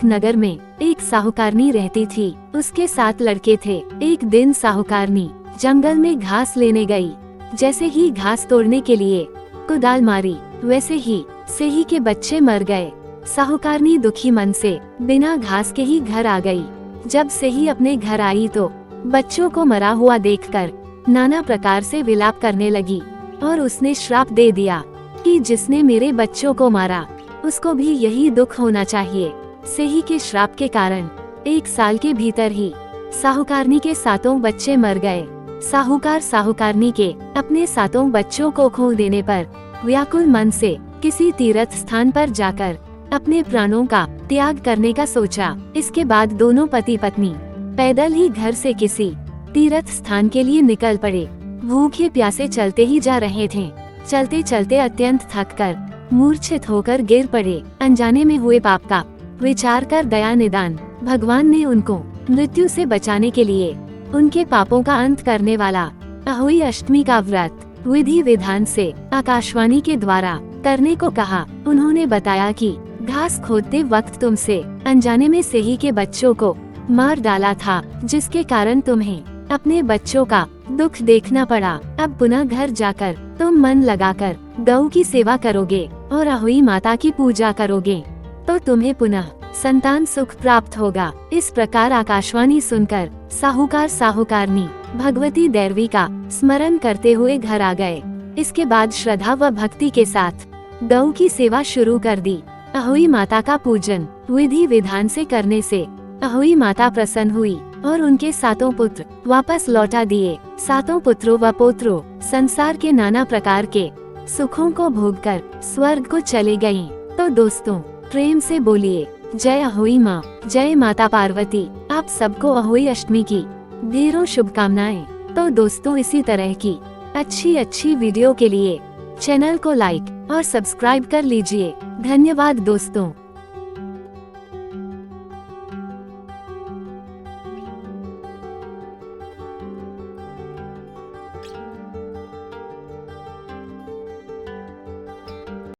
एक नगर में एक साहूकारनी रहती थी। उसके 7 लड़के थे। एक दिन साहूकारनी जंगल में घास लेने गई। जैसे ही घास तोड़ने के लिए कुदाल मारी, वैसे ही सेही के बच्चे मर गए। साहूकारनी दुखी मन से बिना घास के ही घर आ गई। जब सेही अपने घर आई तो बच्चों को मरा हुआ देखकर नाना प्रकार से विलाप करने लगी और उसने श्राप दे दिया कि जिसने मेरे बच्चों को मारा उसको भी यही दुख होना चाहिए। सेही के श्राप के कारण 1 साल के भीतर ही साहूकारनी के 7 बच्चे मर गए। साहूकार साहूकारनी के अपने 7 बच्चों को खो देने पर व्याकुल मन से किसी तीर्थ स्थान पर जाकर अपने प्राणों का त्याग करने का सोचा। इसके बाद दोनों पति पत्नी पैदल ही घर से किसी तीर्थ स्थान के लिए निकल पड़े। भूखे प्यासे चलते ही जा रहे थे। चलते चलते अत्यंत थककर मूर्छित होकर गिर पड़े। अनजाने में हुए पाप का विचार कर दया निदान भगवान ने उनको मृत्यु से बचाने के लिए उनके पापों का अंत करने वाला अहोई अष्टमी का व्रत विधि विधान से आकाशवाणी के द्वारा करने को कहा। उन्होंने बताया कि घास खोदते वक्त तुमसे अनजाने में सेही के बच्चों को मार डाला था, जिसके कारण तुम्हें अपने बच्चों का दुख देखना पड़ा। अब पुनः घर जाकर तुम मन लगाकर गौ की सेवा करोगे और अहोई माता की पूजा करोगे तो तुम्हें पुनः संतान सुख प्राप्त होगा। इस प्रकार आकाशवाणी सुनकर साहूकार साहूकारनी भगवती दैवी का स्मरण करते हुए घर आ गए। इसके बाद श्रद्धा व भक्ति के साथ गौ की सेवा शुरू कर दी। अहोई माता का पूजन विधि विधान से करने से अहोई माता प्रसन्न हुई और उनके 7 पुत्र वापस लौटा दिए। 7 पुत्रों व पौत्रों संसार के नाना प्रकार के सुखों को भोगकर स्वर्ग को चले गयी। तो दोस्तों, प्रेम से बोलिए जय अहोई माँ, जय माता पार्वती। आप सबको अहोई अष्टमी की ढेरों शुभकामनाएं। तो दोस्तों, इसी तरह की अच्छी वीडियो के लिए चैनल को लाइक और सब्सक्राइब कर लीजिए। धन्यवाद दोस्तों।